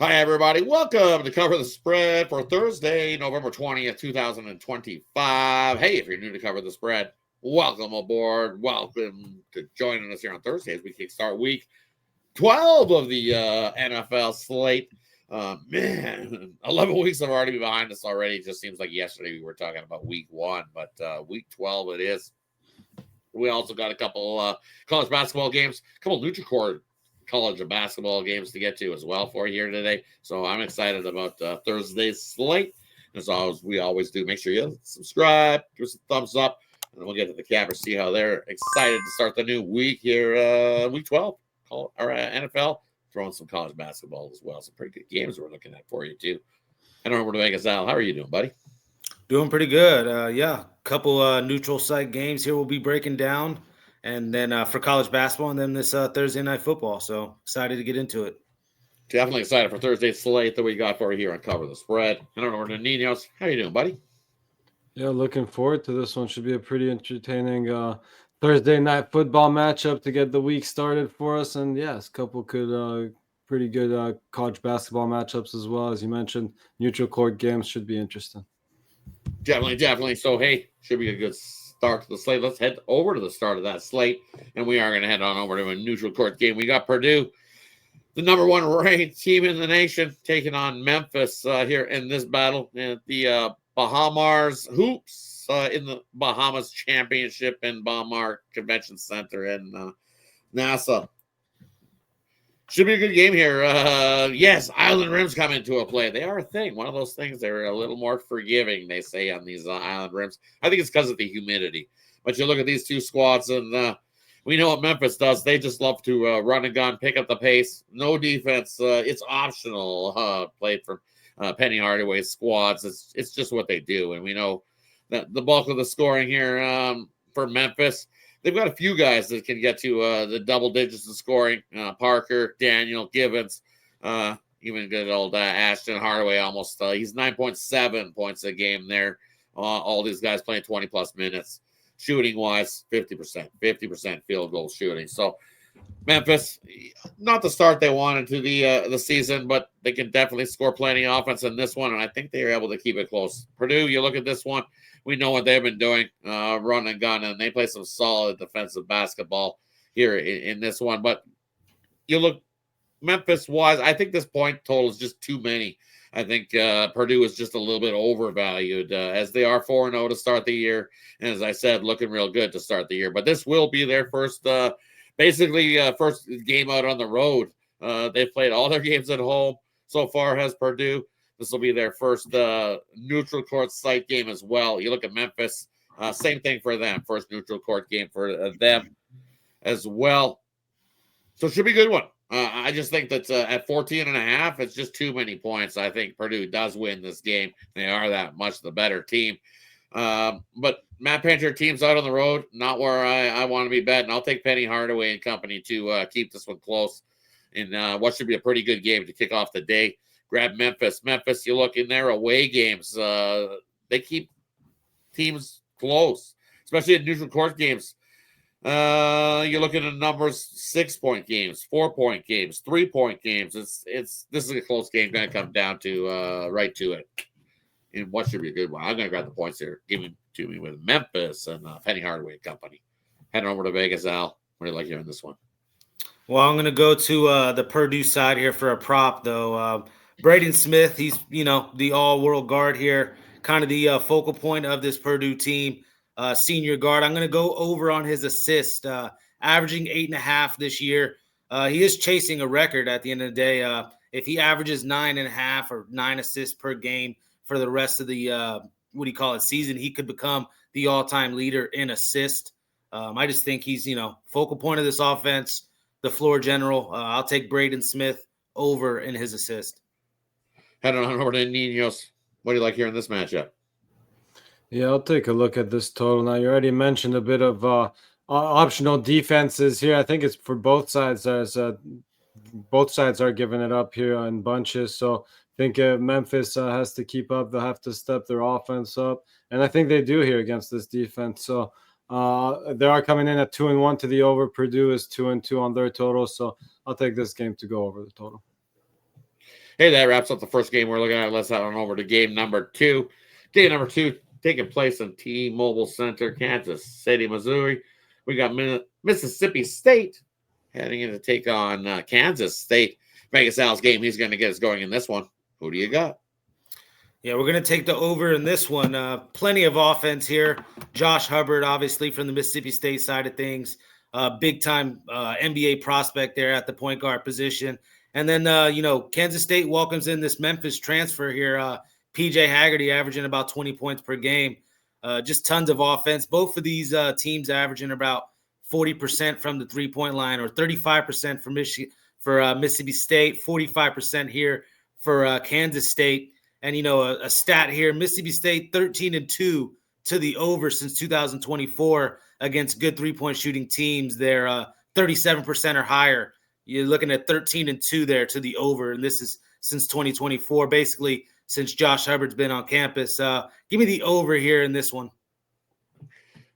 Hi, everybody. Welcome to Cover the Spread for Thursday, November 20th, 2025. Hey, if you're new to Cover the Spread, welcome aboard. Welcome to joining us here on Thursday as we kickstart week 12 of the NFL slate. Man, 11 weeks have already been behind us already. It just seems like yesterday we were talking about week 1, but week 12 it is. We also got a couple college basketball games, a couple NutriCore college basketball games to get to as well for here today. So I'm excited about Thursday's slate. As always, we always do. Make sure you subscribe, give us a thumbs up, and then we'll get to the cappers, see how they're excited to start the new week here, week 12, or NFL, throwing some college basketball as well. Some pretty good games we're looking at for you, too. Head over to Vegas, Al. How are you doing, buddy? Doing pretty good. Couple neutral site games here we'll be breaking down. And then for college basketball and then this Thursday night football. So excited to get into it. Definitely excited for Thursday's slate that we got for you here on Cover the Spread. Head over to Ninos. How you doing, buddy? Yeah, looking forward to this one. Should be a pretty entertaining Thursday night football matchup to get the week started for us. And yes, a couple pretty good college basketball matchups as well. As you mentioned, neutral court games should be interesting. Definitely. So, hey, should be a good start to the slate. Let's head over to the start of that slate, and we are going to head on over to a neutral court game. We got Purdue, the number one ranked team in the nation, taking on Memphis here in this battle at the Bahamas Hoops in the Bahamas Championship in Bahamar Convention Center in Nassau. Should be a good game here. Yes, island rims come into a play. They are a thing. One of those things. They're a little more forgiving, they say, on these island rims. I think it's because of the humidity. But you look at these two squads, and we know what Memphis does. They just love to run and gun, pick up the pace. No defense. It's optional. Played from Penny Hardaway's squads. It's just what they do. And we know that the bulk of the scoring here for Memphis, they've got a few guys that can get to the double digits of scoring. Parker, Daniel, Gibbons, even good old Ashton Hardaway almost. He's 9.7 points a game there. All these guys playing 20-plus minutes. Shooting-wise, 50% field goal shooting. So Memphis, not the start they wanted to the season, but they can definitely score plenty of offense in this one, and I think they were able to keep it close. Purdue, you look at this one, we know what they've been doing, run and gun, and they play some solid defensive basketball here in this one. But you look Memphis-wise, I think this point total is just too many. I think Purdue is just a little bit overvalued as they are 4-0 to start the year. And as I said, looking real good to start the year. But this will be their first first game out on the road. They've played all their games at home so far, has Purdue. This will be their first neutral court site game as well. You look at Memphis, same thing for them. First neutral court game for them as well. So it should be a good one. I just think that at 14.5, it's just too many points. I think Purdue does win this game. They are that much the better team. But Matt Painter teams out on the road, not where I want to be betting. I'll take Penny Hardaway and company to keep this one close in what should be a pretty good game to kick off the day. Grab Memphis. Memphis, you look in their away games, they keep teams close, especially in neutral court games. You're looking at numbers: 6-point games, 4-point games, 3-point games. This is a close game. Going to come down to right to it. And what should be a good one? I'm going to grab the points here. Give them to me with Memphis and Penny Hardaway Company. Heading over to Vegas, Al. What do you like hearing this one? Well, I'm going to go to the Purdue side here for a prop, though. Braden Smith, he's, the all-world guard here, kind of the focal point of this Purdue team, senior guard. I'm going to go over on his assist, averaging 8.5 this year. He is chasing a record at the end of the day. If he averages 9.5 or 9 assists per game for the rest of the, season, he could become the all-time leader in assist. I just think he's, focal point of this offense, the floor general. I'll take Braden Smith over in his assist. Heading on over to Ninos. What do you like hearing this matchup? Yeah, I'll take a look at this total. Now, you already mentioned a bit of optional defenses here. I think it's for both sides. Both sides are giving it up here in bunches. So I think Memphis has to keep up. They'll have to step their offense up. And I think they do here against this defense. So they are coming in at 2-1 to the over. Purdue is 2-2 on their total. So I'll take this game to go over the total. Hey, that wraps up the first game we're looking at. Let's head on over to game number 2. Game number 2 taking place in T-Mobile Center, Kansas City, Missouri. We got Mississippi State heading in to take on Kansas State. Vegas Al's game. He's going to get us going in this one. Who do you got? Yeah, we're going to take the over in this one. Plenty of offense here. Josh Hubbard, obviously, from the Mississippi State side of things. Big-time NBA prospect there at the point guard position. And then, Kansas State welcomes in this Memphis transfer here. P.J. Haggerty averaging about 20 points per game. Just tons of offense. Both of these teams averaging about 40% from the three-point line, or 35% for Mississippi State, 45% here for Kansas State. And, a stat here, Mississippi State 13-2 to the over since 2024 against good three-point shooting teams. They're 37% or higher. You're looking at 13-2 there to the over, and this is since 2024, basically since Josh Hubbard's been on campus. Give me the over here in this one.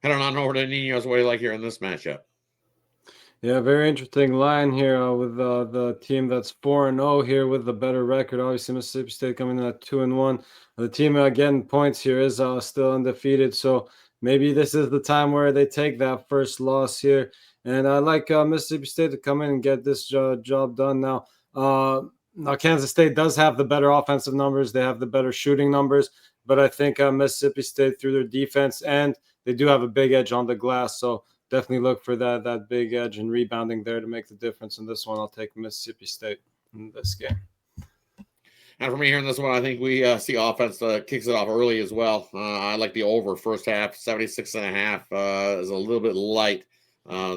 Head on over to Ninos. What do you like here in this matchup? Yeah, very interesting line here with the team that's 4-0 here with the better record. Obviously, Mississippi State coming in at 2-1. The team getting points here is still undefeated, so maybe this is the time where they take that first loss here. And I like Mississippi State to come in and get this job done now. Now, Kansas State does have the better offensive numbers. They have the better shooting numbers, but I think Mississippi State through their defense, and they do have a big edge on the glass, so definitely look for that big edge and rebounding there to make the difference in this one. I'll take Mississippi State in this game. And for me here in this one, I think we see offense kicks it off early as well. I like the over first half. 76.5 is a little bit light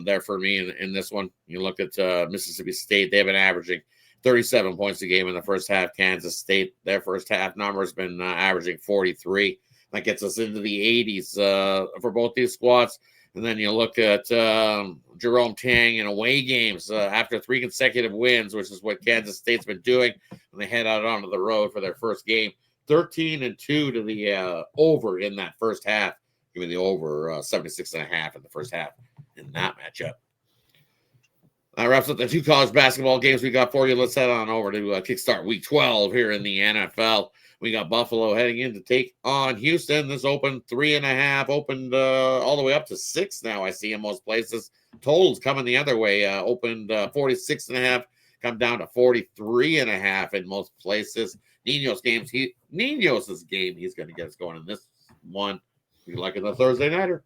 there for me in this one. You look at Mississippi State. They've been averaging 37 points a game in the first half. Kansas State, their first half number has been averaging 43. That gets us into the 80s for both these squads. And then you look at Jerome Tang in away games after 3 consecutive wins, which is what Kansas State's been doing when they head out onto the road for their first game. 13-2 to the over in that first half. Give me the over 76.5 in the first half in that matchup. That wraps up the 2 college basketball games we got for you. Let's head on over to kickstart week 12 here in the NFL. We got Buffalo heading in to take on Houston. This opened 3.5, opened all the way up to 6 now, I see in most places. Totals coming the other way. Opened 46.5, come down to 43.5 in most places. Ninos' game, he's going to get us going in this one. You liking the Thursday nighter?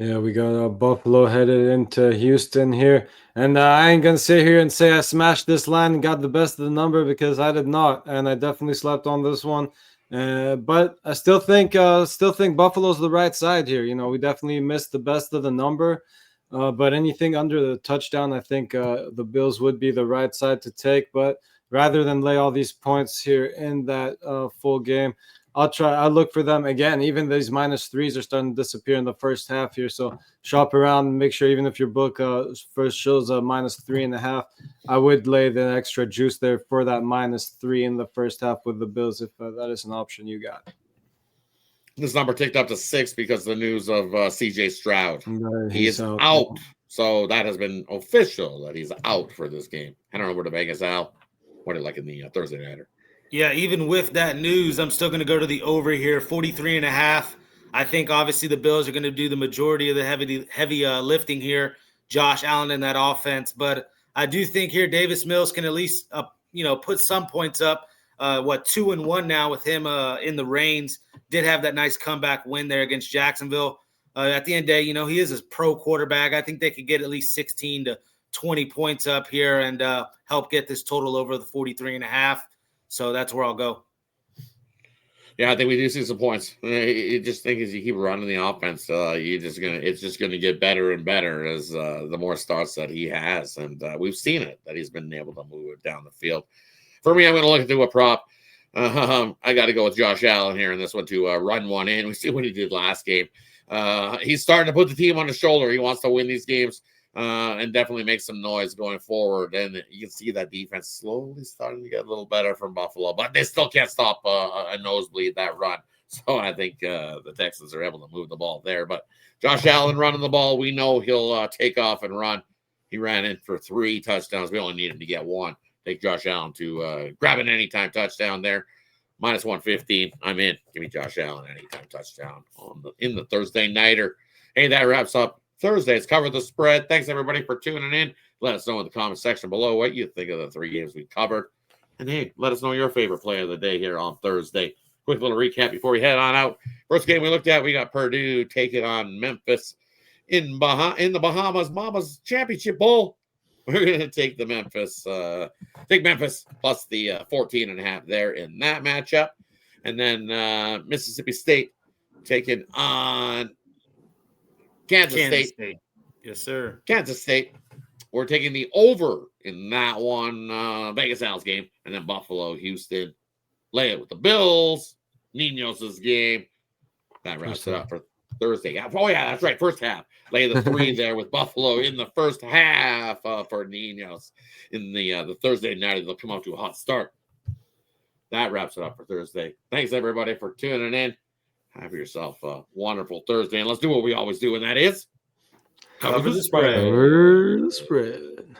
Yeah, we got Buffalo headed into Houston here. And I ain't going to sit here and say I smashed this line and got the best of the number, because I did not. And I definitely slept on this one. But I still think Buffalo's the right side here. We definitely missed the best of the number. But anything under the touchdown, I think the Bills would be the right side to take. But rather than lay all these points here in that full game, I'll look for them again. Even these -3s are starting to disappear in the first half here. So shop around and make sure, even if your book first shows a -3.5, I would lay the extra juice there for that -3 in the first half with the Bills, if that is an option you got. This number ticked up to 6 because of the news of C.J. Stroud. He is out. So that has been official that he's out for this game. Head on over to Vegas, Al. What do you like in the Thursday nighter? Yeah, even with that news, I'm still going to go to the over here, 43.5. I think obviously the Bills are going to do the majority of the heavy lifting here. Josh Allen in that offense, but I do think here Davis Mills can at least put some points up. 2-1 now with him in the reins. Did have that nice comeback win there against Jacksonville. At the end of the day, he is a pro quarterback. I think they could get at least 16 to 20 points up here and help get this total over the 43.5. So that's where I'll go. Yeah, I think we do see some points. I just think as you keep running the offense, it's just gonna get better and better as the more starts that he has, and we've seen it that he's been able to move it down the field. For me, I'm gonna look into a prop. I got to go with Josh Allen here in this one to run one in. We see what he did last game. He's starting to put the team on his shoulder. He wants to win these games. And definitely make some noise going forward. And you can see that defense slowly starting to get a little better from Buffalo, but they still can't stop a nosebleed, that run. So I think the Texans are able to move the ball there. But Josh Allen running the ball, we know he'll take off and run. He ran in for 3 touchdowns. We only need him to get 1 Take Josh Allen to grab an anytime touchdown there. Minus 115. I'm in. Give me Josh Allen anytime touchdown in the Thursday nighter. Hey, that wraps up Thursday's Cover the Spread. Thanks, everybody, for tuning in. Let us know in the comment section below what you think of the 3 games we covered. And, hey, let us know your favorite play of the day here on Thursday. Quick little recap before we head on out. First game we looked at, we got Purdue taking on Memphis in the Bahamas Mamas Championship Bowl. We're going to take Memphis plus the 14.5 there in that matchup. And then Mississippi State taking on Kansas State. Yes, sir. Kansas State. We're taking the over in that one. Vegas Al's game. And then Buffalo, Houston. Lay it with the Bills. Ninos' game. That wraps it up for Thursday. Oh, yeah, that's right. First half. Lay the 3 there with Buffalo in the first half for Ninos. In the Thursday night, they'll come out to a hot start. That wraps it up for Thursday. Thanks, everybody, for tuning in. Have yourself a wonderful Thursday. And let's do what we always do, and that is Cover the spread. Cover the spread.